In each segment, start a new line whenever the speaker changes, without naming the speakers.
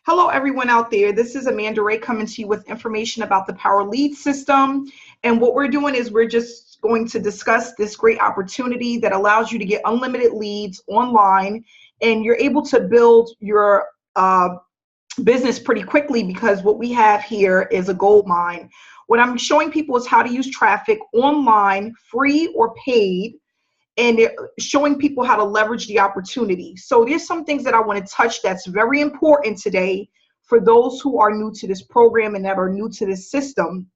Hello, everyone out there. This is Amanda Ray coming to you with information about the Power Lead system. And what we're doing is we're just going to discuss this great opportunity that allows you to get unlimited leads online, and you're able to build your business pretty quickly because what we have here is a gold mine. What I'm showing people is how to use traffic online, free or paid, and showing people how to leverage the opportunity. So there's some things that I want to touch that's very important today for those who are new to this program and that are new to this system.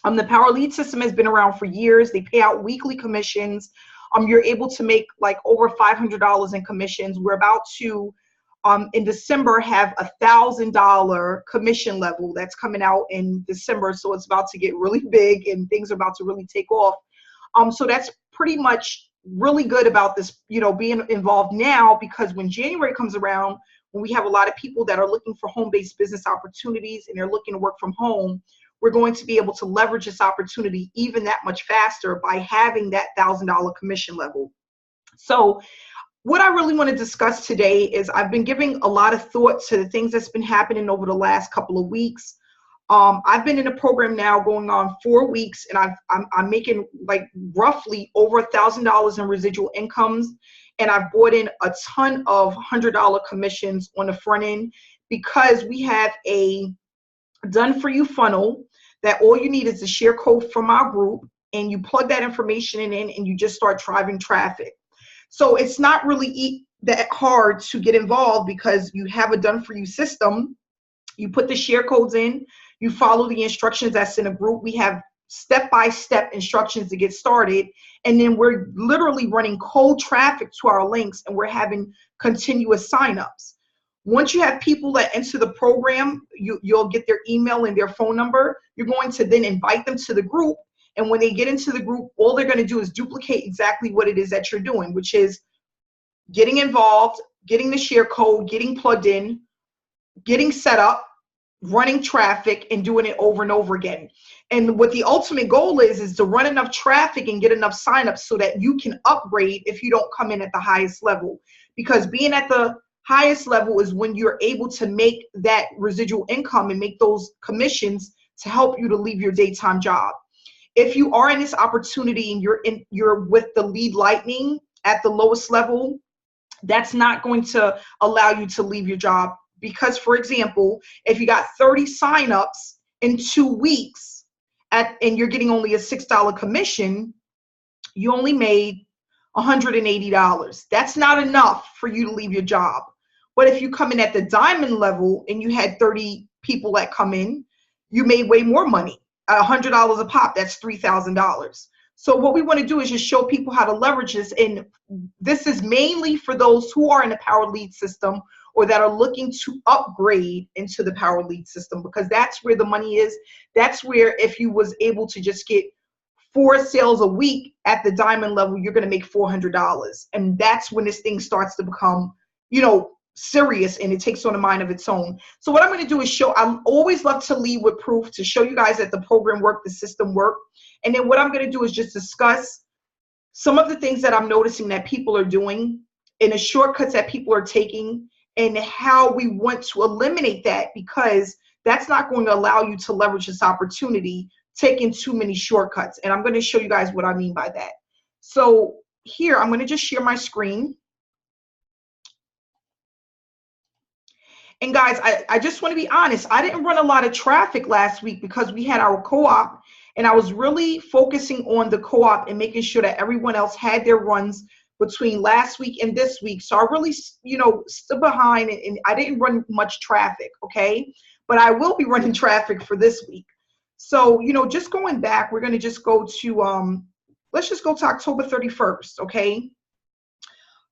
The Power Lead system has been around for years. They pay out weekly commissions. You're able to make like over $500 in commissions. We're about to, in December, have $1,000 commission level that's coming out in December. So it's about to get really big and things are about to really take off. So that's pretty much really good about this, being involved now, because when January comes around, when we have a lot of people that are looking for home-based business opportunities and they're looking to work from home, we're going to be able to leverage this opportunity even that much faster by having that $1,000 commission level. So what I really want to discuss today is I've been giving a lot of thought to the things that's been happening over the last couple of weeks. I've been in a program now going on 4 weeks, and I'm making like roughly over $1,000 in residual incomes, and I've brought in a ton of $100 commissions on the front end because we have a done-for-you funnel that all you need is the share code from our group, and you plug that information in and you just start driving traffic. So it's not really that hard to get involved because you have a done-for-you system. You put the share codes in. You follow the instructions that's in a group. We have step-by-step instructions to get started. And then we're literally running cold traffic to our links, and we're having continuous signups. Once you have people that enter the program, you'll get their email and their phone number. You're going to then invite them to the group. And when they get into the group, all they're going to do is duplicate exactly what it is that you're doing, which is getting involved, getting the share code, getting plugged in, getting set up, running traffic, and doing it over and over again. And what the ultimate goal is to run enough traffic and get enough signups so that you can upgrade if you don't come in at the highest level. Because being at the highest level is when you're able to make that residual income and make those commissions to help you to leave your daytime job. If you are in this opportunity and you're with the lead lightning at the lowest level, that's not going to allow you to leave your job. Because, for example, if you got 30 signups in 2 weeks and you're getting only a $6 commission, you only made $180. That's not enough for you to leave your job. But if you come in at the diamond level and you had 30 people that come in, you made way more money. $100 a pop, that's $3,000. So what we want to do is just show people how to leverage this. And this is mainly for those who are in the Power Lead system or that are looking to upgrade into the Power Lead system, because that's where the money is. That's where if you was able to just get 4 sales a week at the diamond level, you're going to make $400. And that's when this thing starts to become, serious, and it takes on a mind of its own. So what I'm going to do is I always love to lead with proof to show you guys that the program worked, the system worked. And then what I'm going to do is just discuss some of the things that I'm noticing that people are doing and the shortcuts that people are taking and how we want to eliminate that, because that's not going to allow you to leverage this opportunity, taking too many shortcuts. And I'm going to show you guys what I mean by that. So here, I'm going to just share my screen. And guys, I just want to be honest. I didn't run a lot of traffic last week because we had our co-op, and I was really focusing on the co-op and making sure that everyone else had their runs between last week and this week. So I really, stood behind and I didn't run much traffic, okay? But I will be running traffic for this week. So, just going back, we're going to just go to, let's just go to October 31st, okay?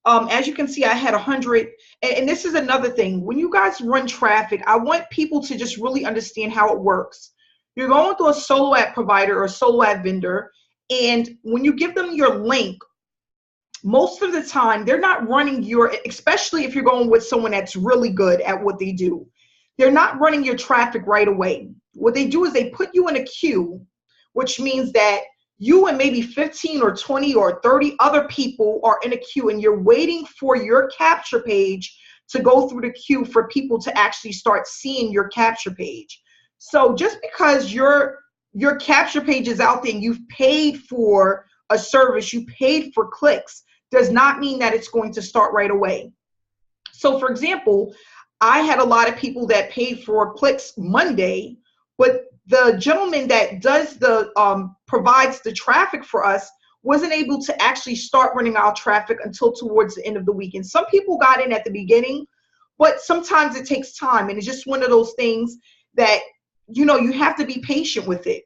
As you can see, I had 100, and this is another thing. When you guys run traffic, I want people to just really understand how it works. You're going through a solo ad provider or a solo ad vendor, and when you give them your link, most of the time, they're not running especially if you're going with someone that's really good at what they do, they're not running your traffic right away. What they do is they put you in a queue, which means that you and maybe 15 or 20 or 30 other people are in a queue, and you're waiting for your capture page to go through the queue for people to actually start seeing your capture page. So just because your capture page is out there and you've paid for a service, you paid for clicks, does not mean that it's going to start right away. So for example, I had a lot of people that paid for clicks Monday, but the gentleman that does the provides the traffic for us wasn't able to actually start running our traffic until towards the end of the week. And some people got in at the beginning, but sometimes it takes time. And it's just one of those things that, you know, you have to be patient with it.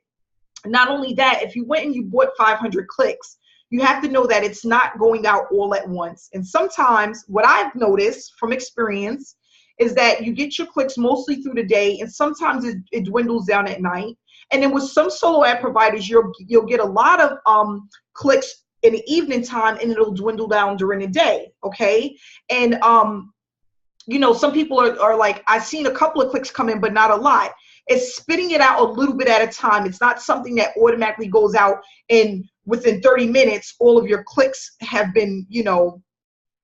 Not only that, if you went and you bought 500 clicks, you have to know that it's not going out all at once. And sometimes what I've noticed from experience is that you get your clicks mostly through the day, and sometimes it dwindles down at night. And then with some solo ad providers, you'll get a lot of clicks in the evening time, and it'll dwindle down during the day, okay? And you know, some people are like, I've seen a couple of clicks come in, but not a lot. It's spitting it out a little bit at a time. It's not something that automatically goes out and within 30 minutes, all of your clicks have been, you know,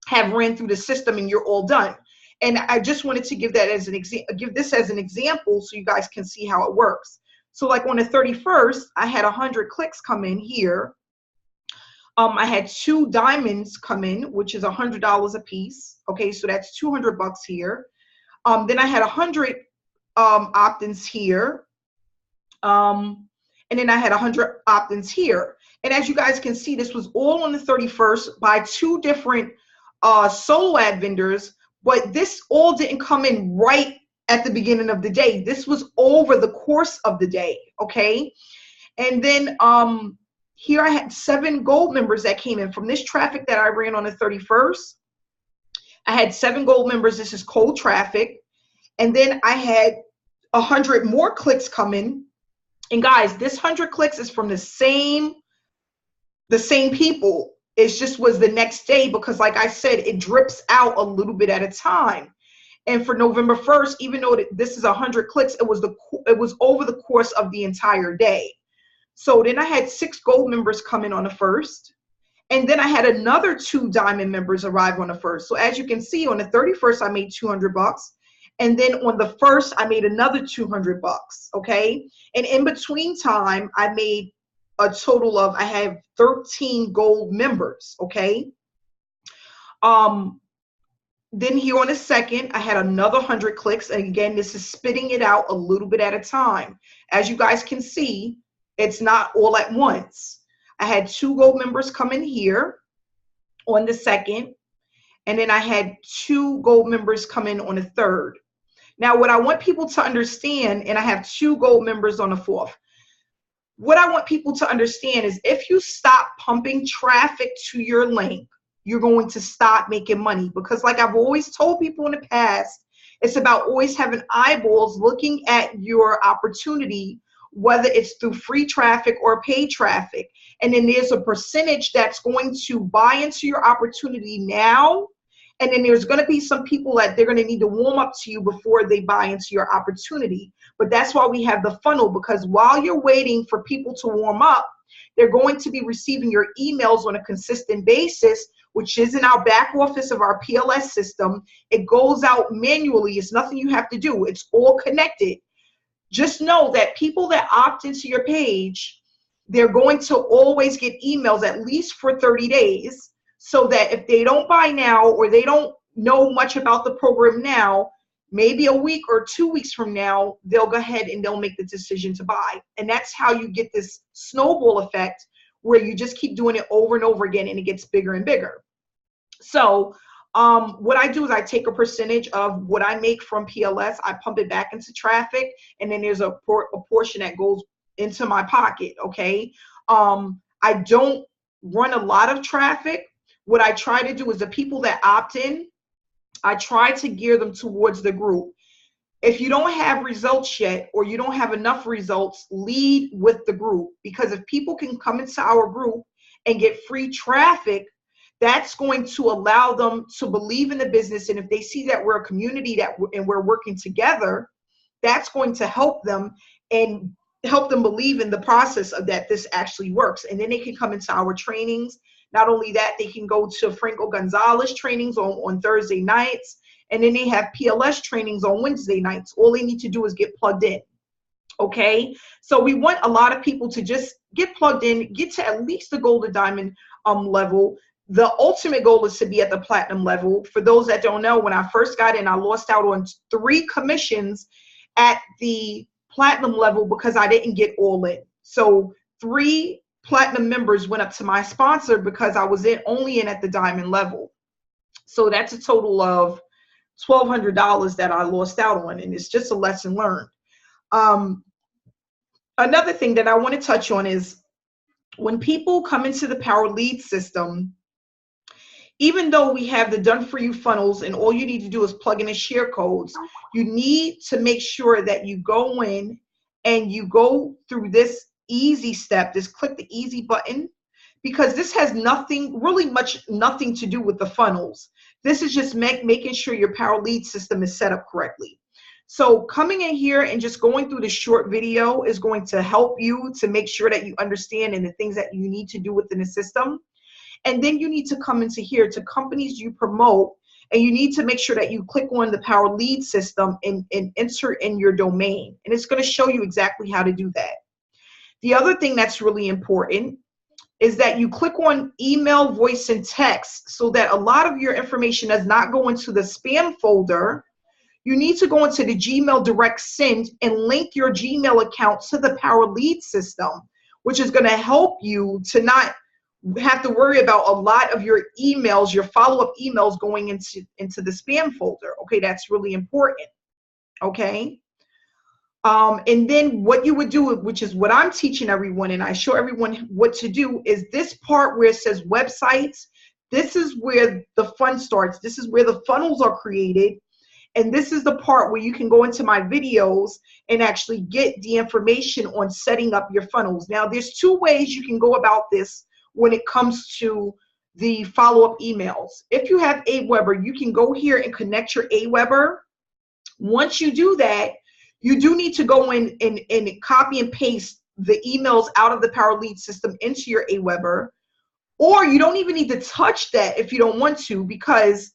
have ran through the system and you're all done. And I just wanted to give that as an give this as an example so you guys can see how it works. So like on the 31st, I had 100 clicks come in here. I had 2 diamonds come in, which is $100 a piece. Okay, so that's $200 here. Then I had 100 opt-ins here. And then I had 100 opt-ins here. And as you guys can see, this was all on the 31st by 2 different solo ad vendors, but this all didn't come in right at the beginning of the day. This was over the course of the day, okay? And then here I had 7 gold members that came in from this traffic that I ran on the 31st. I had 7 gold members. This is cold traffic. And then I had 100 more clicks come in. And guys, this 100 clicks is from the same people. It just was the next day because, like I said, it drips out a little bit at a time. And for November 1st, even though this is 100 clicks, it was over the course of the entire day. So then I had 6 gold members come in on the 1st. And then I had another 2 diamond members arrive on the 1st. So as you can see, on the 31st, I made $200. And then on the 1st, I made another $200, okay? And in between time, I made a total of, I have 13 gold members, okay? Then here on the 2nd, I had another 100 clicks. And again, this is spitting it out a little bit at a time. As you guys can see, it's not all at once. I had 2 gold members come in here on the 2nd. And then I had 2 gold members come in on the 3rd. Now, what I want people to understand, and I have 2 gold members on the 4th. What I want people to understand is if you stop pumping traffic to your link, you're going to stop making money. Because like I've always told people in the past, it's about always having eyeballs looking at your opportunity, whether it's through free traffic or paid traffic. And then there's a percentage that's going to buy into your opportunity now. And then there's going to be some people that they're going to need to warm up to you before they buy into your opportunity. But that's why we have the funnel, because while you're waiting for people to warm up, they're going to be receiving your emails on a consistent basis, which is in our back office of our PLS system. It goes out manually. It's nothing you have to do. It's all connected. Just know that people that opt into your page, they're going to always get emails at least for 30 days. So that if they don't buy now or they don't know much about the program now, maybe a week or 2 weeks from now, they'll go ahead and they'll make the decision to buy. And that's how you get this snowball effect where you just keep doing it over and over again and it gets bigger and bigger. So what I do is I take a percentage of what I make from PLS, I pump it back into traffic, and then there's a portion that goes into my pocket, okay? I don't run a lot of traffic. What I try to do is the people that opt in, I try to gear them towards the group. If you don't have results yet or you don't have enough results, lead with the group. Because if people can come into our group and get free traffic, that's going to allow them to believe in the business. And if they see that we're a community and we're working together, that's going to help them and help them believe in the process of that this actually works. And then they can come into our trainings. Not only that, they can go to Franco Gonzalez trainings on Thursday nights. And then they have PLS trainings on Wednesday nights. All they need to do is get plugged in. Okay, so we want a lot of people to just get plugged in, get to at least the gold or diamond level. The ultimate goal is to be at the platinum level. For those that don't know, when I first got in, I lost out on 3 commissions at the platinum level because I didn't get all in. So 3 platinum members went up to my sponsor because I was only in at the diamond level. So that's a total of $1,200 that I lost out on, and it's just a lesson learned. Another thing that I want to touch on is when people come into the Power Lead system, even though we have the done for you funnels and all you need to do is plug in the share codes, you need to make sure that you go in and you go through this easy step, this click the easy button, because this has nothing to do with the funnels. This is just making sure your Power Lead system is set up correctly. So coming in here and just going through the short video is going to help you to make sure that you understand and the things that you need to do within the system. And then you need to come into here to companies you promote, and you need to make sure that you click on the Power Lead system and insert in your domain. And it's going to show you exactly how to do that. The other thing that's really important is that you click on email, voice, and text so that a lot of your information does not go into the spam folder. You need to go into the Gmail direct send and link your Gmail account to the Power Lead system, which is going to help you to not have to worry about a lot of your emails, your follow-up emails going into the spam folder. Okay, that's really important. Okay. And then what you would do, which is what I'm teaching everyone, and I show everyone what to do, is this part where it says websites. This is where the fun starts. This is where the funnels are created. And this is the part where you can go into my videos and actually get the information on setting up your funnels. Now, there's 2 ways you can go about this when it comes to the follow-up emails. If you have Aweber, you can go here and connect your Aweber. Once you do that, you do need to go in and copy and paste the emails out of the Power Lead system into your Aweber. Or you don't even need to touch that if you don't want to, because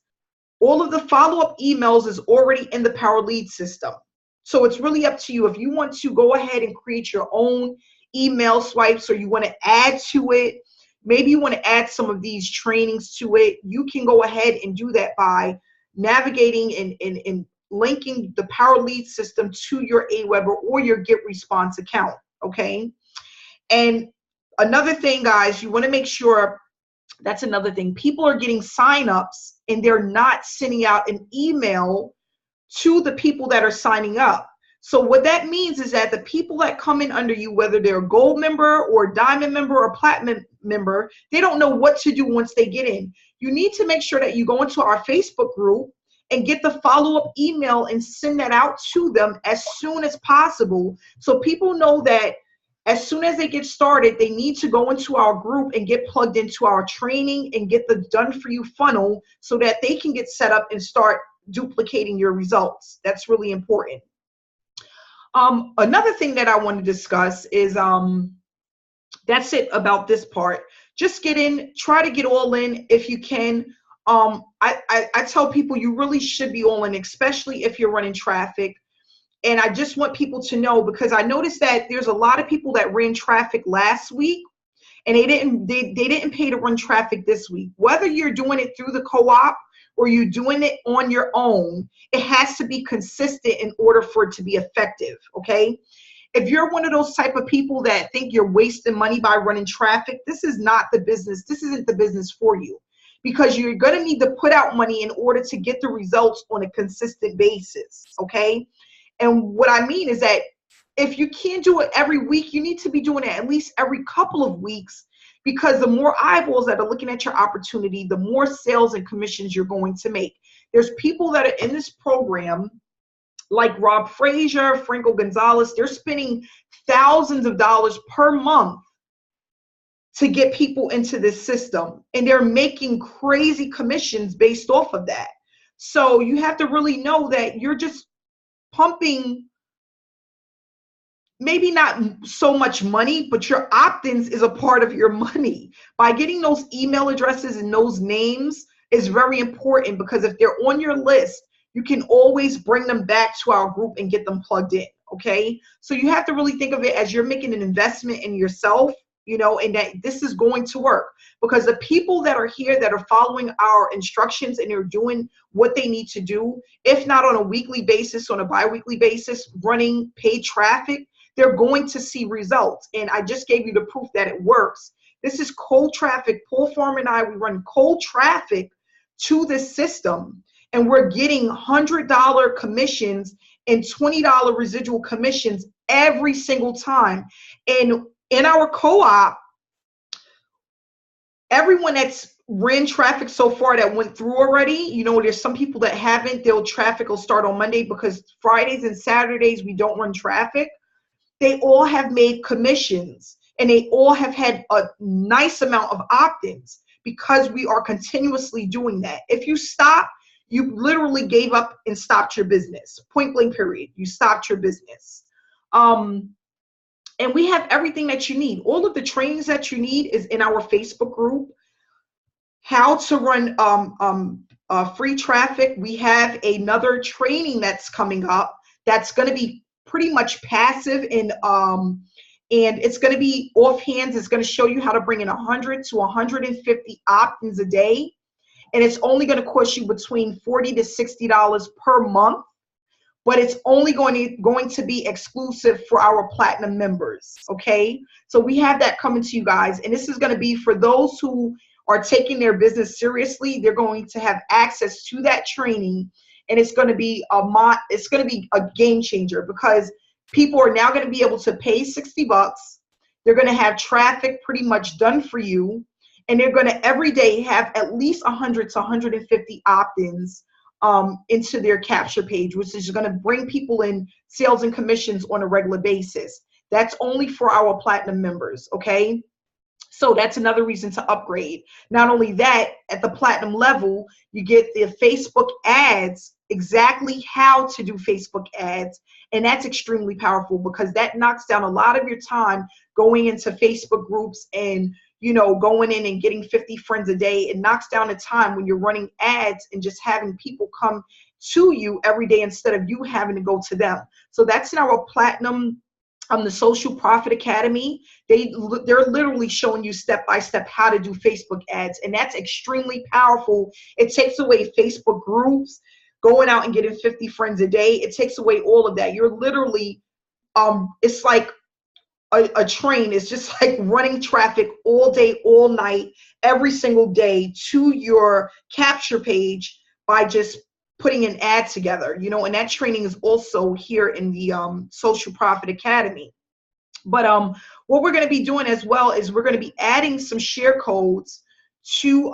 all of the follow-up emails is already in the Power Lead system. So it's really up to you. If you want to go ahead and create your own email swipes, or you want to add to it, maybe you want to add some of these trainings to it, you can go ahead and do that by navigating and linking the Power Lead system to your Aweber or your GetResponse account, okay? And another thing, guys, you want to make sure, that's another thing, people are getting signups and they're not sending out an email to the people that are signing up. So what that means is that the people that come in under you, whether they're a gold member or diamond member or platinum member, they don't know what to do once they get in. You need to make sure that you go into our Facebook group and get the follow-up email and send that out to them as soon as possible, so people know that as soon as they get started, they need to go into our group and get plugged into our training and get the done for you funnel so that they can get set up and start duplicating your results. That's really important. Another thing that I want to discuss is, that's it about this part. Just get in, try to get all in if you can. I tell people you really should be all in, especially if you're running traffic. And I just want people to know, because I noticed that there's a lot of people that ran traffic last week and they didn't pay to run traffic this week. Whether you're doing it through the co-op or you're doing it on your own, it has to be consistent in order for it to be effective, okay? If you're one of those type of people that think you're wasting money by running traffic, this is not the business. This isn't the business for you, because you're going to need to put out money in order to get the results on a consistent basis, okay? And what I mean is that if you can't do it every week, you need to be doing it at least every couple of weeks, because the more eyeballs that are looking at your opportunity, the more sales and commissions you're going to make. There's people that are in this program, like Rob Frazier, Franco Gonzalez, they're spending thousands of dollars per month to get people into this system, and they're making crazy commissions based off of that. So you have to really know that you're just pumping maybe not so much money, but your opt-ins is a part of your money. By getting those email addresses and those names is very important, because if they're on your list, you can always bring them back to our group and get them plugged in. Okay. So you have to really think of it as you're making an investment in yourself, you know, and that this is going to work, because the people that are here that are following our instructions and they're doing what they need to do, if not on a weekly basis, on a bi-weekly basis, running paid traffic, they're going to see results. And I just gave you the proof that it works. This is cold traffic. Paul Farmer and I, we run cold traffic to this system, and we're getting $100 commissions and $20 residual commissions every single time. And in our co-op, everyone that's ran traffic so far that went through already, you know, there's some people that haven't, their traffic will start on Monday because Fridays and Saturdays we don't run traffic. They all have made commissions, and they all have had a nice amount of opt-ins because we are continuously doing that. If you stop, you literally gave up and stopped your business. Point blank period. You stopped your business. And we have everything that you need. All of the trainings that you need is in our Facebook group. How to run free traffic. We have another training that's coming up that's going to be pretty much passive, and it's going to be offhand. It's going to show you how to bring in 100 to 150 opt-ins a day, and it's only going to cost you between $40 to $60 per month. But it's only going to be exclusive for our platinum members, okay? So we have that coming to you guys, and this is going to be for those who are taking their business seriously. They're going to have access to that training, and it's going to be a game changer, because people are now going to be able to pay $60. They're going to have traffic pretty much done for you, and they're going to every day have at least 100 to 150 opt-ins into their capture page, which is going to bring people in sales and commissions on a regular basis. That's only for our platinum members, okay? So that's another reason to upgrade. Not only that, at the platinum level, you get the Facebook ads, exactly how to do Facebook ads, and that's extremely powerful, because that knocks down a lot of your time going into Facebook groups and, you know, going in and getting 50 friends a day. It knocks down the time when you're running ads and just having people come to you every day instead of you having to go to them. So that's in our platinum, the Social Profit Academy. They're literally showing you step by step how to do Facebook ads, and that's extremely powerful. It takes away Facebook groups, going out and getting 50 friends a day. It takes away all of that. You're literally, it's like a train. Is just like running traffic all day, all night, every single day to your capture page by just putting an ad together, you know, and that training is also here in the Social Profit Academy. But what we're going to be doing as well is we're going to be adding some share codes to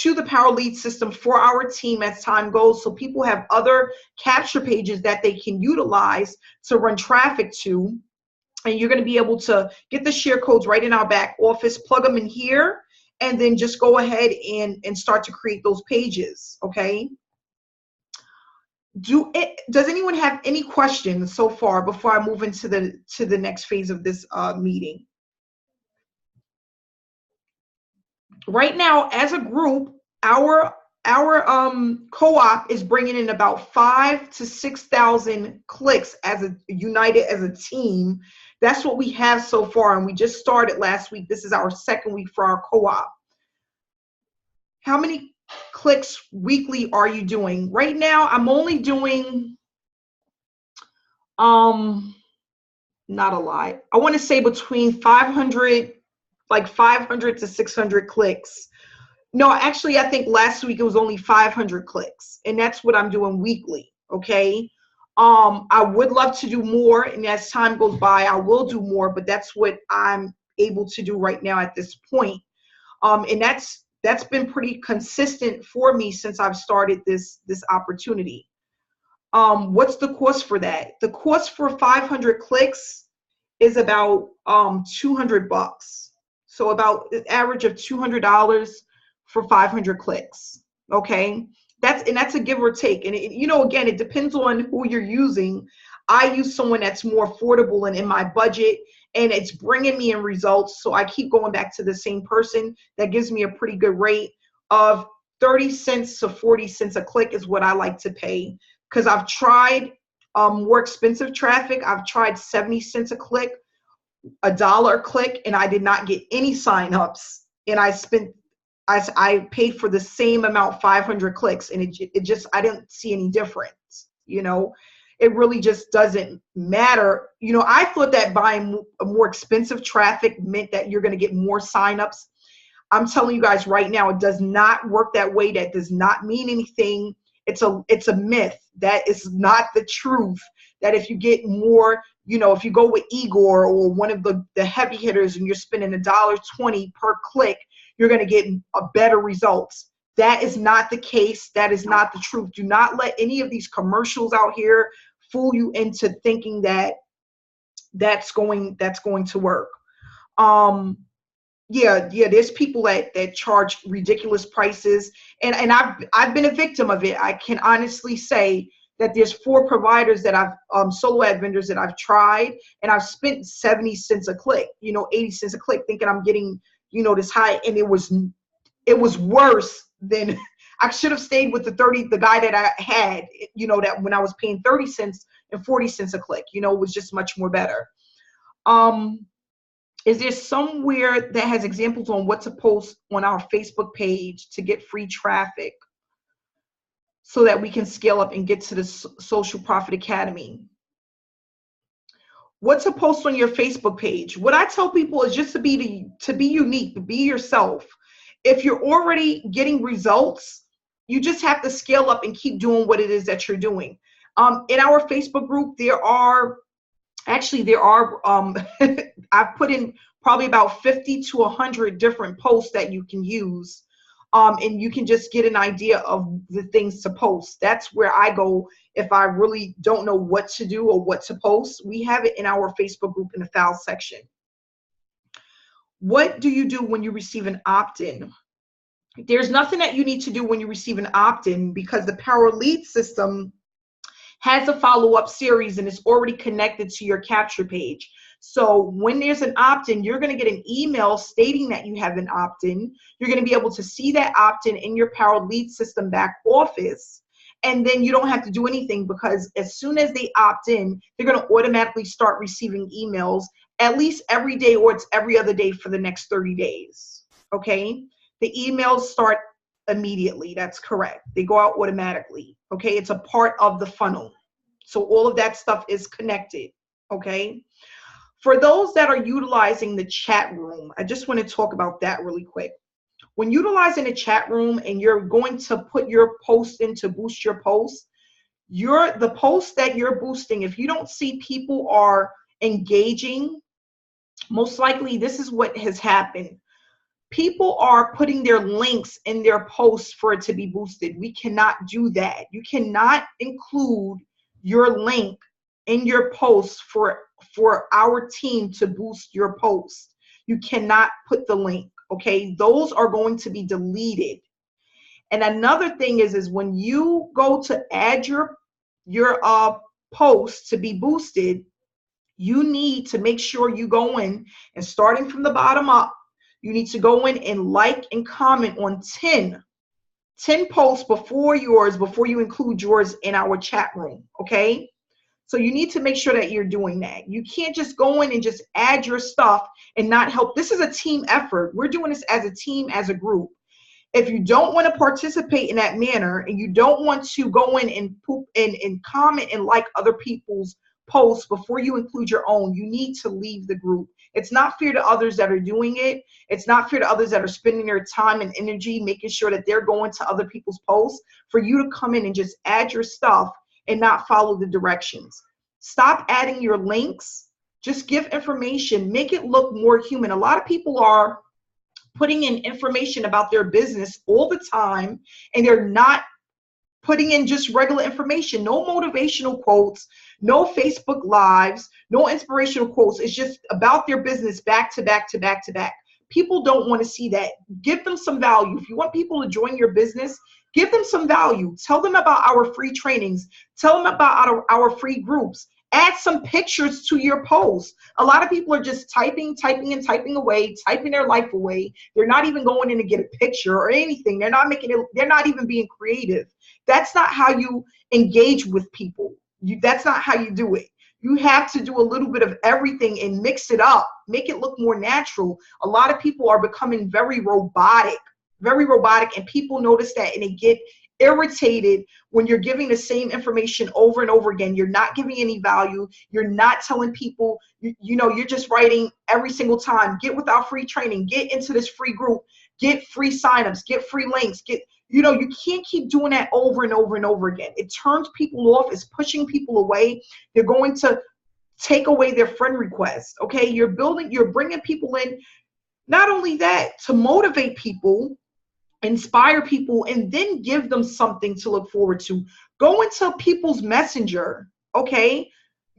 the Power Lead system for our team as time goes, so people have other capture pages that they can utilize to run traffic to. And you're going to be able to get the share codes right in our back office, plug them in here, and then just go ahead and start to create those pages, okay? Does anyone have any questions so far before I move into the next phase of this meeting? Right now, as a group, our co-op is bringing in about 5,000 to 6,000 clicks as a united as a team. That's what we have so far, and we just started last week. This is our second week for our co-op. How many clicks weekly are you doing? Right now, I'm only doing, not a lot. I want to say between 500 to 600 clicks. No, actually, I think last week it was only 500 clicks, and that's what I'm doing weekly, okay? I would love to do more, and as time goes by, I will do more, but that's what I'm able to do right now at this point. And that's been pretty consistent for me since I've started this opportunity. What's the cost for that? The cost for 500 clicks is about $200. So about an average of $200 for 500 clicks, okay? That's a give or take. And you know, again, it depends on who you're using. I use someone that's more affordable and in my budget, and it's bringing me in results. So I keep going back to the same person that gives me a pretty good rate of 30 cents to 40 cents a click is what I like to pay, because I've tried more expensive traffic. I've tried 70 cents a click, $1 a click, and I did not get any signups. And I paid for the same amount, 500 clicks, and it just, I didn't see any difference. It really just doesn't matter. I thought that buying a more expensive traffic meant that you're going to get more signups. I'm telling you guys right now, it does not work that way. That does not mean anything. It's a myth. That is not the truth. That if you get more, if you go with Igor or one of the heavy hitters and you're spending $1.20 per click, you're going to get better results. That is not the case. That is not the truth. Do not let any of these commercials out here fool you into thinking that that's going to work. Yeah, there's people that charge ridiculous prices, and I've been a victim of it. I can honestly say that there's 4 providers that I've solo ad vendors that I've tried, and I've spent 70 cents a click, 80 cents a click, thinking I'm getting this high, and it was worse than I should have stayed with the guy that I had, that when I was paying 30 cents and 40 cents a click, it was just much more better. Is there somewhere that has examples on what to post on our Facebook page to get free traffic so that we can scale up and get to the Social Profit Academy? What to post on your Facebook page? What I tell people is just to be unique, to be yourself. If you're already getting results, you just have to scale up and keep doing what it is that you're doing. In our Facebook group, there are I've put in probably about 50 to 100 different posts that you can use, and you can just get an idea of the things to post. That's where I go if I really don't know what to do or what to post. We have it in our Facebook group in the file section. What do you do when you receive an opt-in? There's nothing that you need to do when you receive an opt-in, because the Power Lead system has a follow-up series and it's already connected to your capture page. So when there's an opt-in, you're going to get an email stating that you have an opt-in. You're going to be able to see that opt-in in your Power Lead system back office. And then you don't have to do anything, because as soon as they opt in, they're going to automatically start receiving emails at least every day, or it's every other day for the next 30 days. Okay? The emails start immediately. That's correct. They go out automatically. Okay? It's a part of the funnel. So all of that stuff is connected. Okay? For those that are utilizing the chat room, I just want to talk about that really quick. When utilizing a chat room and you're going to put your post in to boost your post, the post that you're boosting, if you don't see people are engaging, most likely this is what has happened. People are putting their links in their posts for it to be boosted. We cannot do that. You cannot include your link in your post for our team to boost your post. You cannot put the link. Okay, those are going to be deleted. And another thing is when you go to add your post to be boosted, you need to make sure you go in and, starting from the bottom up, you need to go in and like and comment on 10 posts before you include yours in our chat room. Okay, so you need to make sure that you're doing that. You can't just go in and just add your stuff and not help. This is a team effort. We're doing this as a team, as a group. If you don't want to participate in that manner, and you don't want to go in and comment and like other people's posts before you include your own, you need to leave the group. It's not fair to others that are doing it. It's not fair to others that are spending their time and energy making sure that they're going to other people's posts, for you to come in and just add your stuff and not follow the directions. Stop adding your links. Just give information. Make it look more human. A lot of people are putting in information about their business all the time, and they're not putting in just regular information. No motivational quotes, no Facebook Lives, no inspirational quotes. It's just about their business back to back to back to back. People don't want to see that. Give them some value. If you want people to join your business, give them some value. Tell them about our free trainings. Tell them about our free groups. Add some pictures to your post. A lot of people are just typing, typing, and typing away, typing their life away. They're not even going in to get a picture or anything. They're not making it, they're not even being creative. That's not how you engage with people. That's not how you do it. You have to do a little bit of everything and mix it up, make it look more natural. A lot of people are becoming very robotic, and people notice that and they get irritated when you're giving the same information over and over again. You're not giving any value. You're not telling people, you're just writing every single time. Get with our free training, get into this free group, get free signups, get free links, you can't keep doing that over and over and over again. It turns people off. It's pushing people away. You're going to take away their friend requests. Okay. You're bringing people in. Not only that, to motivate people, inspire people, and then give them something to look forward to. Go into people's messenger, okay?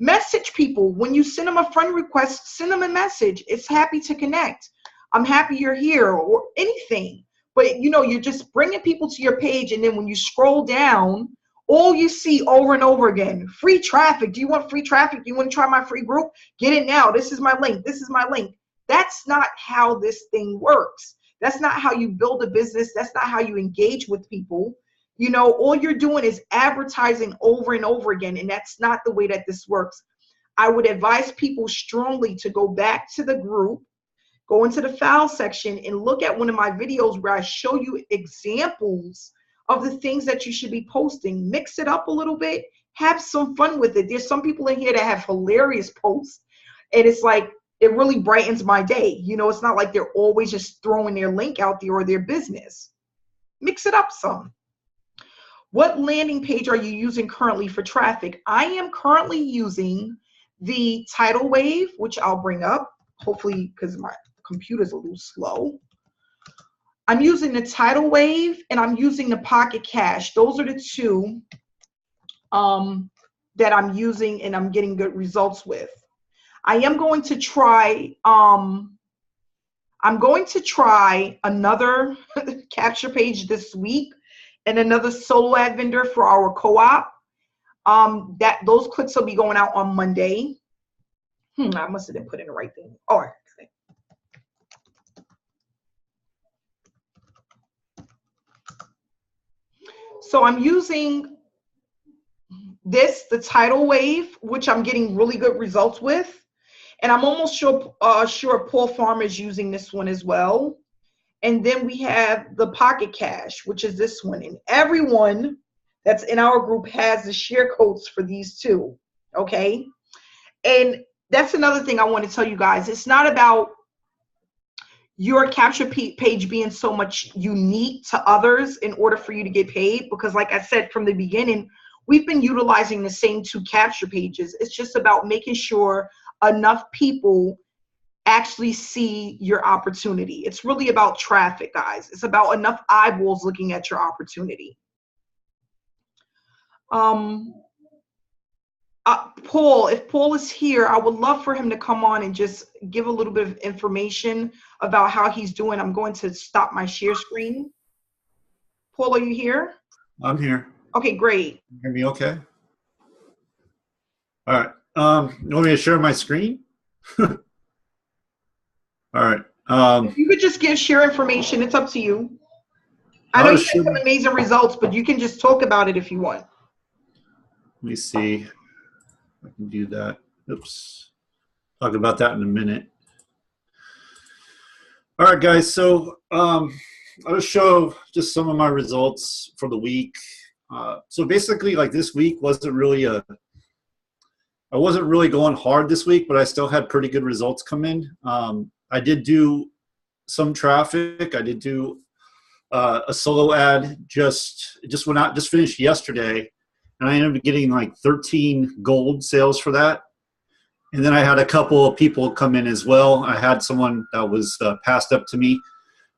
Message people. When you send them a friend request, send them a message. It's happy to connect. I'm happy you're here, or anything. But you're just bringing people to your page, and then when you scroll down, all you see over and over again, free traffic. Do you want free traffic? Do you want to try my free group? Get it now. This is my link. This is my link. That's not how this thing works. That's not how you build a business. That's not how you engage with people. All you're doing is advertising over and over again, and that's not the way that this works. I would advise people strongly to go back to the group, go into the file section, and look at one of my videos where I show you examples of the things that you should be posting. Mix it up a little bit. Have some fun with it. There's some people in here that have hilarious posts, and it's like, it really brightens my day. It's not like they're always just throwing their link out there or their business. Mix it up some. What landing page are you using currently for traffic? I am currently using the tidal wave, which I'll bring up, hopefully, because my computer's a little slow. I'm using the tidal wave, and I'm using the Pocket Cash. Those are the two that I'm using and I'm getting good results with. I am going to try, I'm going to try another capture page this week and another solo ad vendor for our co-op. Those clicks will be going out on Monday. I must have didn't put in the right thing. All right. So I'm using the tidal wave, which I'm getting really good results with. And I'm almost sure Paul Farmer is using this one as well. And then we have the Pocket Cash, which is this one. And everyone that's in our group has the share codes for these two, okay? And that's another thing I want to tell you guys. It's not about your capture page being so much unique to others in order for you to get paid, because like I said from the beginning, we've been utilizing the same two capture pages. It's just about making sure enough people actually see your opportunity. It's really about traffic, guys. It's about enough eyeballs looking at your opportunity. Paul, if Paul is here, I would love for him to come on and just give a little bit of information about how he's doing. I'm going to stop my share screen. Paul, are you here?
I'm here.
Okay, great.
You hear me okay? All right. You want me to share my screen? All right.
If you could just share information. It's up to you. I know you have some amazing results, but you can just talk about it if you want.
Let me see if I can do that. Oops. Talk about that in a minute. All right, guys. So I'll show just some of my results for the week. So basically, like this week wasn't really I wasn't really going hard this week, but I still had pretty good results come in. I did do some traffic. I did do a solo ad. Just went out, just finished yesterday, and I ended up getting like 13 gold sales for that. And then I had a couple of people come in as well. I had someone that was passed up to me,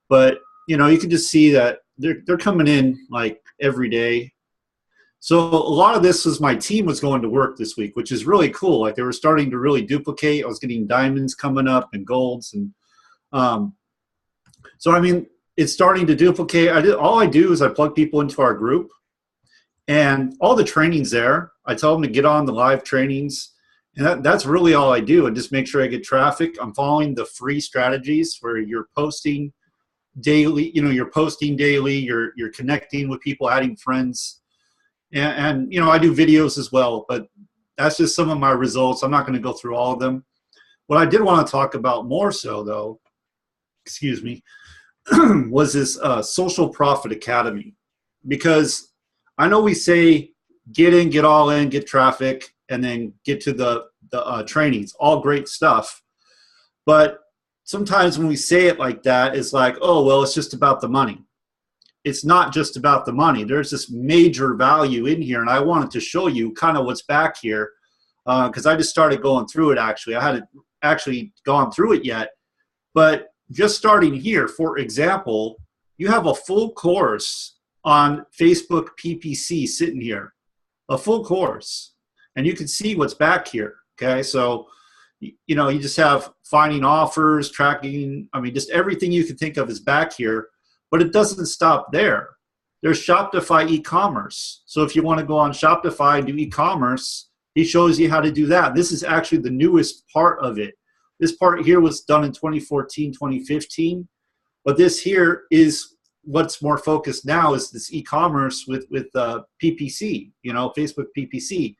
but you can just see that they're coming in like every day. So a lot of this was my team was going to work this week, which is really cool. Like they were starting to really duplicate. I was getting diamonds coming up and golds, and so I mean it's starting to duplicate. All I do is I plug people into our group, and all the trainings there. I tell them to get on the live trainings. And that's really all I do, and just make sure I get traffic. I'm following the free strategies where you're posting daily, you're posting daily, you're connecting with people, adding friends. And I do videos as well, but that's just some of my results. I'm not going to go through all of them. What I did want to talk about more so, though, excuse me, was this Social Profit Academy. Because I know we say get in, get all in, get traffic, and then get to the trainings. All great stuff. But sometimes when we say it like that, it's like, oh, well, it's just about the money. It's not just about the money. There's this major value in here, and I wanted to show you kind of what's back here because I just started going through it, actually. I hadn't actually gone through it yet. But just starting here, for example, you have a full course on Facebook PPC sitting here, a full course. And you can see what's back here, okay? So, you just have finding offers, tracking, just everything you can think of is back here, but it doesn't stop there. There's Shopify e-commerce. So if you want to go on Shopify and do e-commerce, he shows you how to do that. This is actually the newest part of it. This part here was done in 2014, 2015, but this here is what's more focused now is this e-commerce with PPC, Facebook PPC.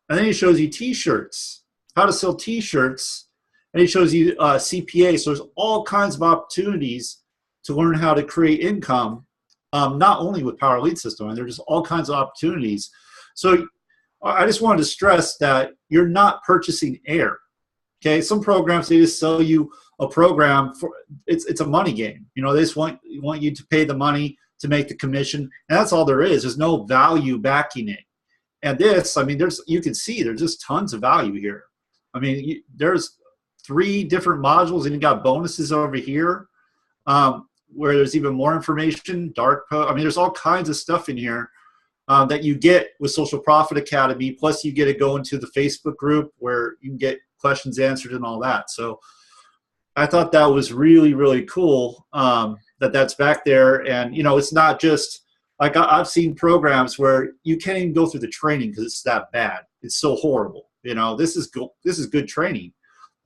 And then he shows you t-shirts, how to sell t-shirts, and he shows you CPA. So there's all kinds of opportunities to learn how to create income, not only with Power Lead System, and there's just all kinds of opportunities. So I just wanted to stress that you're not purchasing air. Okay, some programs, they just sell you a program for it's a money game. They just want you to pay the money to make the commission, and that's all there is. There's no value backing it. And this, you can see there's just tons of value here. There's 3 different modules, and you got bonuses over here where there's even more information, dark post. There's all kinds of stuff in here that you get with Social Profit Academy. Plus, you get to go into the Facebook group where you can get questions answered and all that. So I thought that was really, really cool that's back there. And, it's not just like I've seen programs where you can't even go through the training because it's that bad. It's so horrible. This is good training.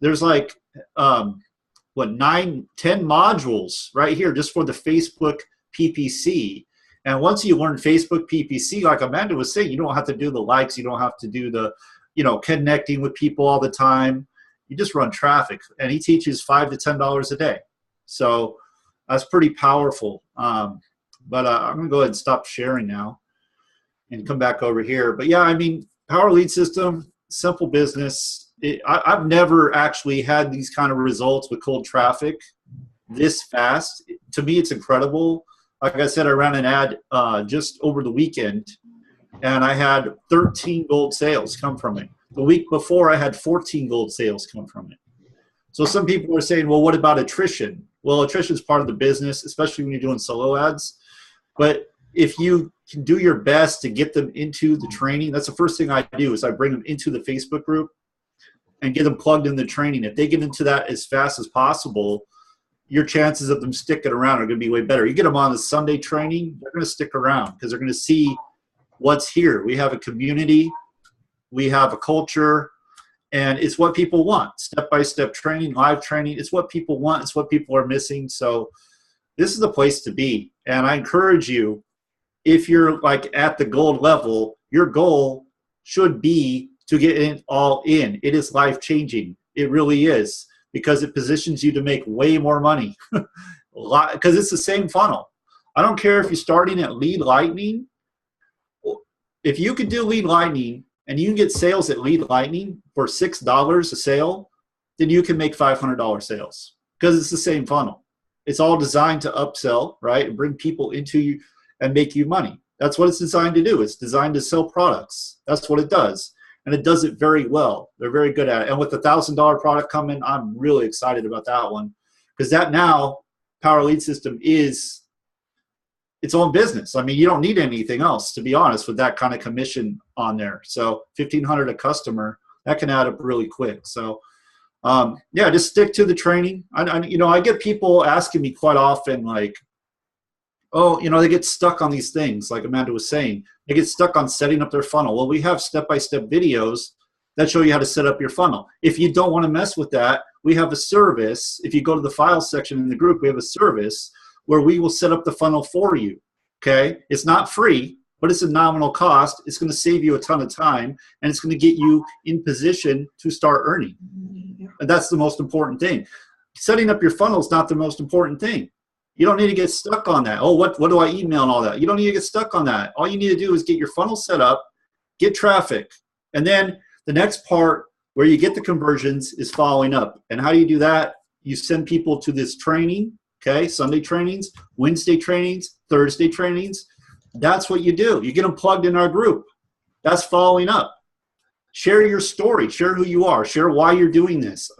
There's like, 9, 10 modules right here just for the Facebook PPC. And once you learn Facebook PPC, like Amanda was saying, you don't have to do the likes. You don't have to do the, connecting with people all the time. You just run traffic. And he teaches $5 to $10 a day. So that's pretty powerful. But I'm going to go ahead and stop sharing now and come back over here. But yeah, Power Lead System, simple business. I've never actually had these kind of results with cold traffic this fast. To me, it's incredible. Like I said, I ran an ad just over the weekend, and I had 13 gold sales come from it. The week before, I had 14 gold sales come from it. So some people are saying, well, what about attrition? Well, attrition is part of the business, especially when you're doing solo ads. But if you can do your best to get them into the training, that's the first thing I do is I bring them into the Facebook group and get them plugged in the training. If they get into that as fast as possible, your chances of them sticking around are going to be way better. You get them on the Sunday training, they're going to stick around because they're going to see what's here. We have a community, we have a culture, and it's what people want. Step-by-step training, live training, it's what people want, it's what people are missing. So this is the place to be. And I encourage you, if you're like at the gold level, your goal should be to get it all in. It is life-changing. It really is, because it positions you to make way more money. Because it's the same funnel. I don't care if you're starting at lead lightning. If you can do lead lightning and you can get sales at lead lightning for $6 a sale, then you can make $500 sales because it's the same funnel. It's all designed to upsell, right, and bring people into you and make you money. That's what it's designed to do. It's designed to sell products. That's what it does. And it does it very well. They're very good at it. And with the $1,000 product coming, I'm really excited about that one because that now, Power Lead System is its own business. You don't need anything else, to be honest, with that kind of commission on there. So $1,500 a customer, that can add up really quick. So yeah, just stick to the training. I get people asking me quite often, like, oh, they get stuck on these things, like Amanda was saying. They get stuck on setting up their funnel. Well, we have step-by-step videos that show you how to set up your funnel. If you don't want to mess with that, we have a service. If you go to the files section in the group, we have a service where we will set up the funnel for you. Okay? It's not free, but it's a nominal cost. It's going to save you a ton of time, and it's going to get you in position to start earning. And that's the most important thing. Setting up your funnel is not the most important thing. You don't need to get stuck on that. Oh, what do I email and all that? You don't need to get stuck on that. All you need to do is get your funnel set up, get traffic, and then the next part where you get the conversions is following up. And how do you do that? You send people to this training, okay? Sunday trainings, Wednesday trainings, Thursday trainings. That's what you do. You get them plugged in our group. That's following up. Share your story. Share who you are. Share why you're doing this.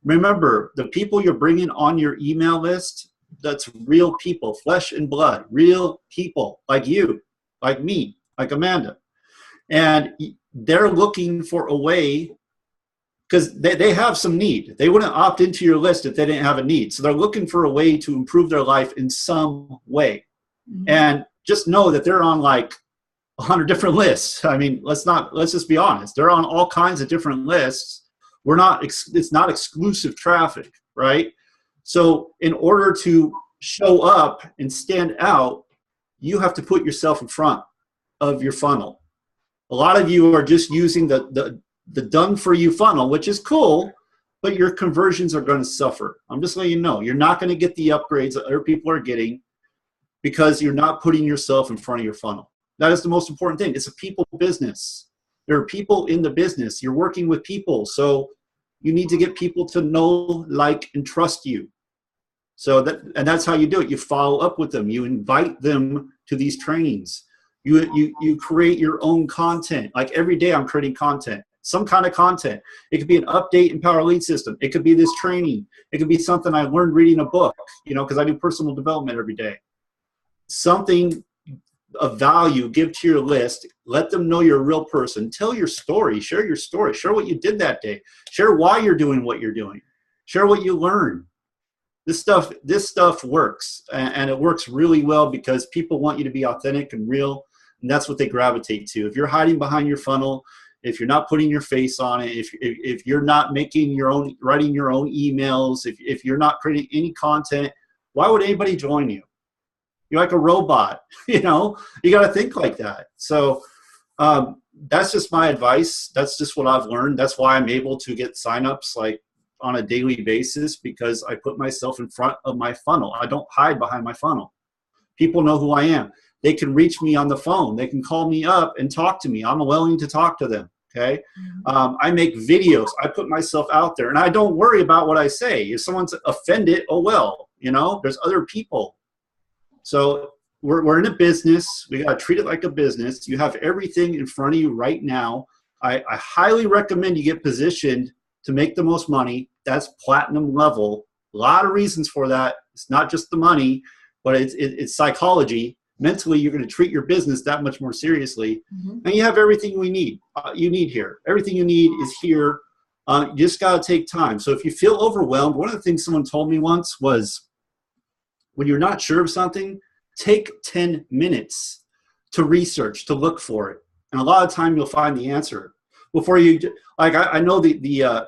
Remember, the people you're bringing on your email list, that's real people, flesh and blood, real people like you, like me, like Amanda. And they're looking for a way, because they have some need. They wouldn't opt into your list if they didn't have a need. So they're looking for a way to improve their life in some way. Mm-hmm. And just know that they're on like 100 different lists. I mean, let's just be honest. They're on all kinds of different lists. It's not exclusive traffic, right? So in order to show up and stand out, you have to put yourself in front of your funnel. A lot of you are just using the done for you funnel, which is cool, but your conversions are going to suffer. I'm just letting you know, you're not going to get the upgrades that other people are getting because you're not putting yourself in front of your funnel. That is the most important thing. It's a people business. There are people in the business. You're working with people. So you need to get people to know, like, and trust you. And that's how you do it. You follow up with them. You invite them to these trainings. You create your own content. Like every day I'm creating content, some kind of content. It could be an update in Power Lead System. It could be this training. It could be something I learned reading a book, because I do personal development every day. Something of value, give to your list. Let them know you're a real person. Tell your story. Share your story. Share what you did that day. Share why you're doing what you're doing. Share what you learned. This stuff works, and it works really well because people want you to be authentic and real, and that's what they gravitate to. If you're hiding behind your funnel, if you're not putting your face on it, if you're not writing your own emails, if you're not creating any content, why would anybody join you? You're like a robot, you got to think like that. So that's just my advice. That's just what I've learned. That's why I'm able to get signups like on a daily basis, because I put myself in front of my funnel. I don't hide behind my funnel. People know who I am. They can reach me on the phone. They can call me up and talk to me. I'm willing to talk to them. Okay. I make videos. I put myself out there, and I don't worry about what I say. If someone's offended, oh well, there's other people. So we're in a business. We got to treat it like a business. You have everything in front of you right now. I highly recommend you get positioned to make the most money. That's platinum level. A lot of reasons for that. It's not just the money, but it's psychology. Mentally, you're going to treat your business that much more seriously. Mm-hmm. And you have everything we need. You need here. Everything you need is here. You just got to take time. So if you feel overwhelmed, one of the things someone told me once was, when you're not sure of something, take 10 minutes to research, to look for it. And a lot of time you'll find the answer. Before you, like I know the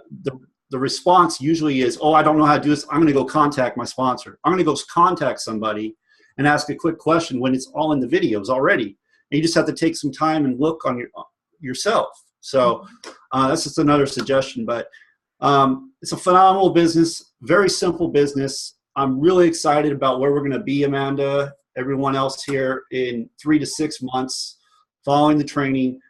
response usually is, oh, I don't know how to do this. I'm going to go contact my sponsor. I'm going to go contact somebody and ask a quick question when it's all in the videos already. And you just have to take some time and look on yourself. So that's just another suggestion. But it's a phenomenal business, very simple business. I'm really excited about where we're going to be, Amanda, everyone else here, in 3 to 6 months, following the training,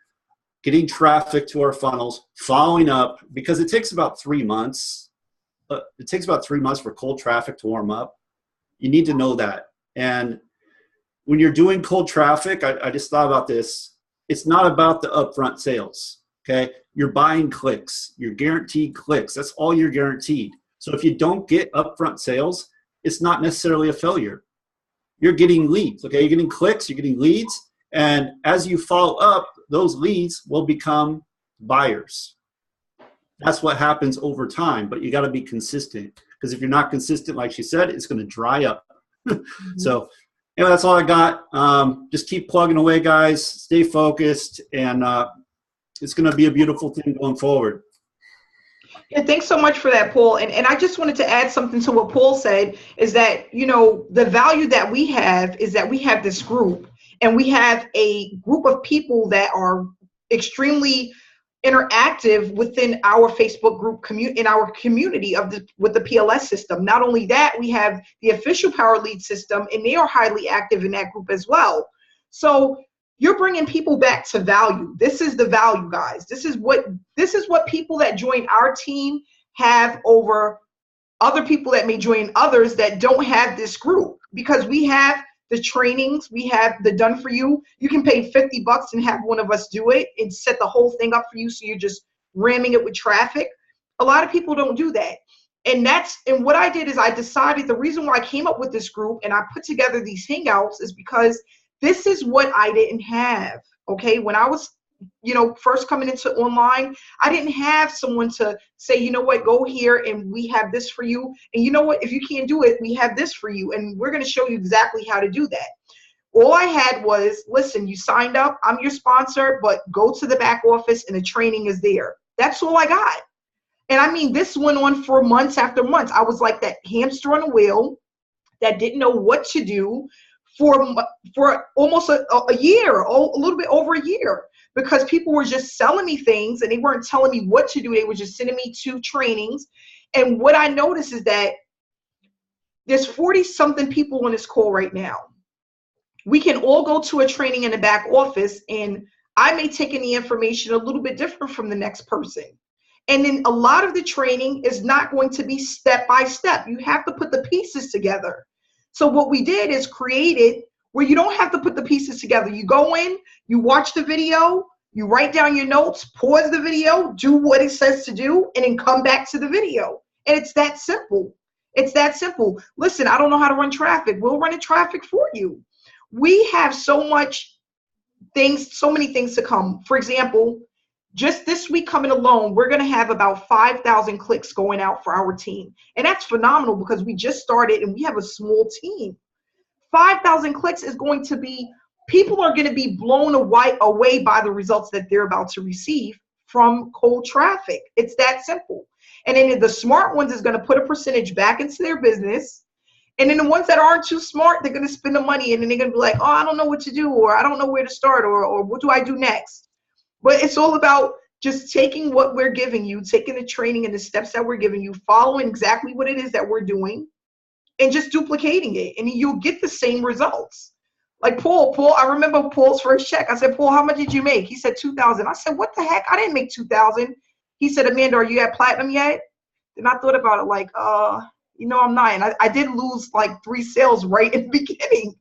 getting traffic to our funnels, following up, because it takes about 3 months. It takes about 3 months for cold traffic to warm up. You need to know that. And when you're doing cold traffic, I just thought about this. It's not about the upfront sales, okay? You're buying clicks. You're guaranteed clicks. That's all you're guaranteed. So if you don't get upfront sales, it's not necessarily a failure. You're getting leads, okay? You're getting clicks, you're getting leads, and as you follow up, those leads will become buyers. That's what happens over time, but you got to be consistent, because if you're not consistent, like she said, it's going to dry up. Mm-hmm. So anyway, that's all I got. Just keep plugging away, guys. Stay focused, and it's going to be a beautiful thing going forward.
Yeah, thanks so much for that, Paul. And I just wanted to add something to what Paul said, is that, you know, the value that we have is that we have this group, and we have a group of people that are extremely interactive within our Facebook group in our community with the PLS system. Not only that, we have the official Power Lead system, and they are highly active in that group as well. So you're bringing people back to value. This is the value, guys. This is what people that join our team have over other people that may join others that don't have this group, because we have the trainings, we have the done for you. You can pay $50 and have one of us do it and set the whole thing up for you, so you're just ramming it with traffic. A lot of people don't do that. And what I did is I decided the reason why I came up with this group and I put together these Hangouts is because this is what I didn't have. Okay, when I was, you know, first coming into online, I didn't have someone to say, you know what, go here and we have this for you. And you know what, if you can't do it, we have this for you. And we're going to show you exactly how to do that. All I had was, listen, you signed up, I'm your sponsor, but go to the back office and the training is there. That's all I got. And I mean, this went on for months after months. I was like that hamster on a wheel that didn't know what to do for almost a year, a little bit over a year, because people were just selling me things and they weren't telling me what to do. They were just sending me to trainings. And what I noticed is that there's 40-something people on this call right now. We can all go to a training in the back office, and I may take in the information a little bit different from the next person. And then a lot of the training is not going to be step by step. You have to put the pieces together. So what we did is created where you don't have to put the pieces together. You go in, you watch the video, you write down your notes, pause the video, do what it says to do, and then come back to the video. And it's that simple. It's that simple. Listen, I don't know how to run traffic. We'll run the traffic for you. We have so many things to come. For example, just this week coming alone, we're going to have about 5,000 clicks going out for our team. And that's phenomenal because we just started and we have a small team. 5,000 clicks is going to be, people are going to be blown away by the results that they're about to receive from cold traffic. It's that simple. And then the smart ones is going to put a percentage back into their business. And then the ones that aren't too smart, they're going to spend the money and then they're going to be like, oh, I don't know what to do, or I don't know where to start, or what do I do next? But it's all about just taking what we're giving you, taking the training and the steps that we're giving you, following exactly what it is that we're doing, and just duplicating it. And you'll get the same results. Like Paul, I remember Paul's first check. I said, Paul, how much did you make? He said, 2,000. I said, what the heck? I didn't make 2,000. He said, Amanda, are you at platinum yet? And I thought about it like, you know, I'm not. And I did lose like 3 sales right in the beginning.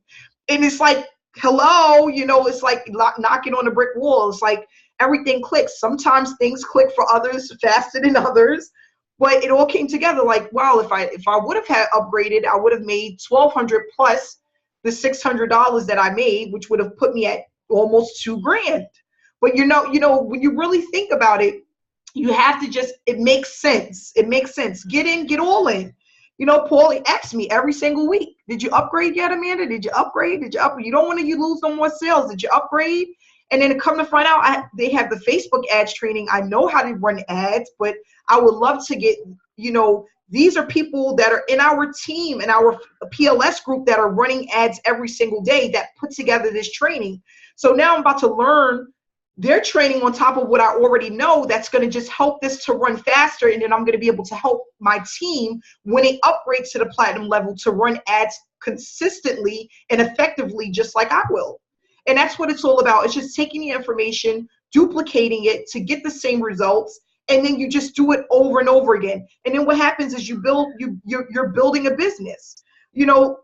And it's like, hello, you know, it's like knocking on a brick wall. It's like everything clicks. Sometimes things click for others faster than others, but it all came together like, wow, if I would have had upgraded, I would have made 1,200 plus the $600 that I made, which would have put me at almost $2,000. But you know, when you really think about it, you have to just, it makes sense. It makes sense. Get in, get all in. You know, Paulie asks me every single week, did you upgrade yet, Amanda? Did you upgrade? Did you upgrade? You don't want to lose no more sales. Did you upgrade? And then come to find out, they have the Facebook ads training. I know how to run ads, but I would love to get, you know, these are people that are in our team, in our PLS group that are running ads every single day that put together this training. So now I'm about to learn their training on top of what I already know that's going to just help this to run faster. And then I'm going to be able to help my team when they upgrade to the platinum level to run ads consistently and effectively, just like I will. And that's what it's all about. It's just taking the information, duplicating it to get the same results, and then you just do it over and over again. And then what happens is you're building a business. You know,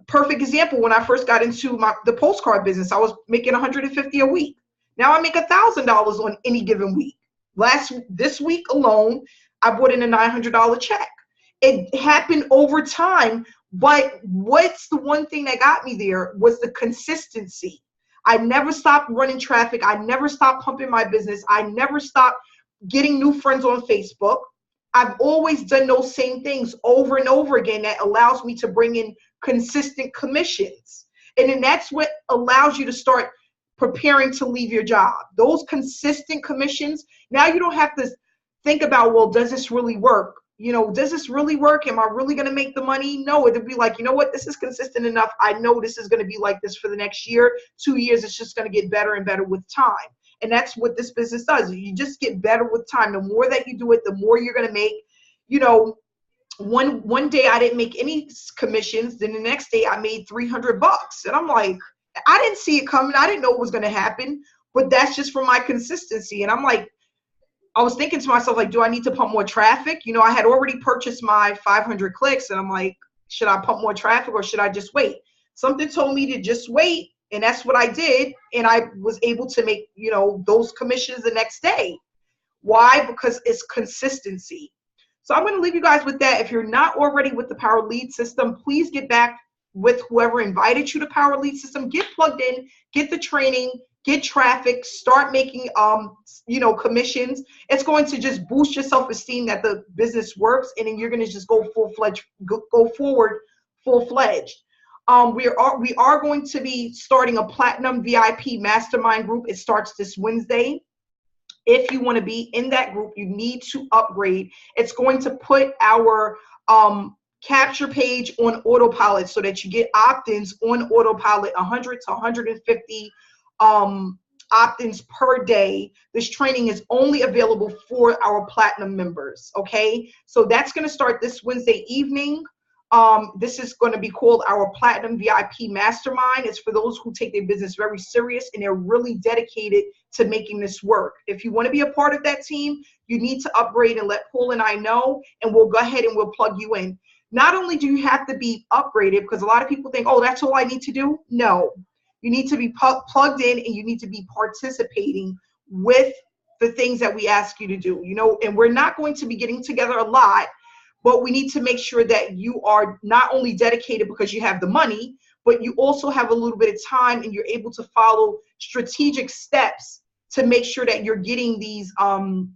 perfect example, when I first got into the postcard business, I was making $150 a week. Now I make $1,000 on any given week. This week alone, I brought in a $900 check. It happened over time, but what's the one thing that got me there was the consistency. I never stopped running traffic. I never stopped pumping my business. I never stopped getting new friends on Facebook. I've always done those same things over and over again that allows me to bring in consistent commissions. And then that's what allows you to start preparing to leave your job. Those consistent commissions, now you don't have to think about, well, does this really work? You know, does this really work? Am I really going to make the money? No, it'd be like, you know what, this is consistent enough. I know this is going to be like this for the next year, 2 years. It's just going to get better and better with time. And that's what this business does. You just get better with time. The more that you do it, the more you're going to make. You know, one day I didn't make any commissions. Then the next day I made $300. And I'm like, I didn't see it coming. I didn't know it was going to happen. But that's just from my consistency. And I'm like, I was thinking to myself, like, do I need to pump more traffic? You know, I had already purchased my 500 clicks, and I'm like, should I pump more traffic or should I just wait? Something told me to just wait, and that's what I did. And I was able to make, you know, those commissions the next day. Why? Because it's consistency. So I'm going to leave you guys with that. If you're not already with the Power Lead System, please get back with whoever invited you to Power Lead System. Get plugged in, get the training, get traffic, start making you know, commissions. It's going to just boost your self-esteem that the business works, and then you're going to just go full-fledged, go forward full-fledged. We are going to be starting a Platinum VIP Mastermind group. It starts this Wednesday. If you want to be in that group, you need to upgrade. It's going to put our capture page on autopilot so that you get opt-ins on autopilot, 100 to 150 opt-ins per day. This training is only available for our Platinum members, okay? So that's going to start this Wednesday evening. This is going to be called our Platinum VIP Mastermind. It's for those who take their business very serious and they're really dedicated to making this work. If you want to be a part of that team, you need to upgrade and let Paul and I know, and we'll go ahead and we'll plug you in. Not only do you have to be upgraded, because a lot of people think, oh, that's all I need to do. No, you need to be plugged in, and you need to be participating with the things that we ask you to do. You know, and we're not going to be getting together a lot, but we need to make sure that you are not only dedicated because you have the money, but you also have a little bit of time and you're able to follow strategic steps to make sure that you're getting these opt-ins.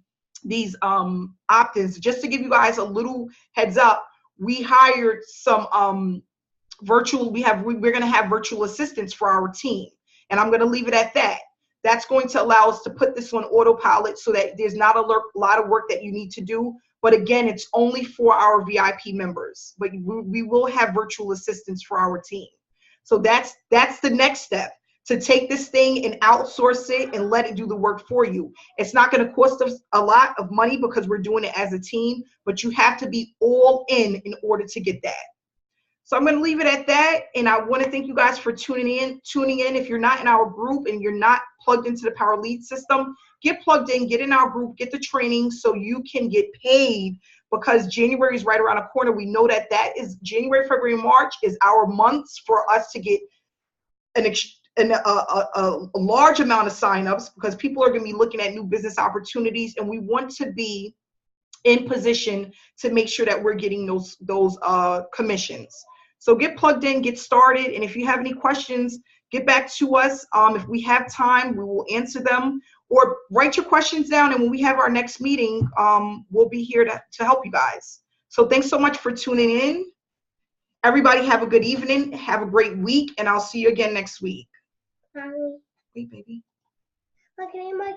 Just to give you guys a little heads up, we hired some we're going to have virtual assistants for our team, and I'm going to leave it at that. That's going to allow us to put this on autopilot so that there's not a lot of work that you need to do. But again, it's only for our VIP members, but we will have virtual assistants for our team. So that's the next step, to take this thing and outsource it and let it do the work for you. It's not going to cost us a lot of money because we're doing it as a team, but you have to be all in order to get that. So I'm going to leave it at that. And I want to thank you guys for tuning in. If you're not in our group and you're not plugged into the Power Lead System, get plugged in, get in our group, get the training so you can get paid, because January is right around the corner. We know that is January, February, March is our months for us to get a large amount of signups, because people are going to be looking at new business opportunities, and we want to be in position to make sure that we're getting those commissions. So get plugged in, get started, and if you have any questions, get back to us. If we have time, we will answer them, or write your questions down, and when we have our next meeting, we'll be here to help you guys. So thanks so much for tuning in. Everybody have a good evening, have a great week, and I'll see you again next week.
Mommy.
Wait, baby.
Look at my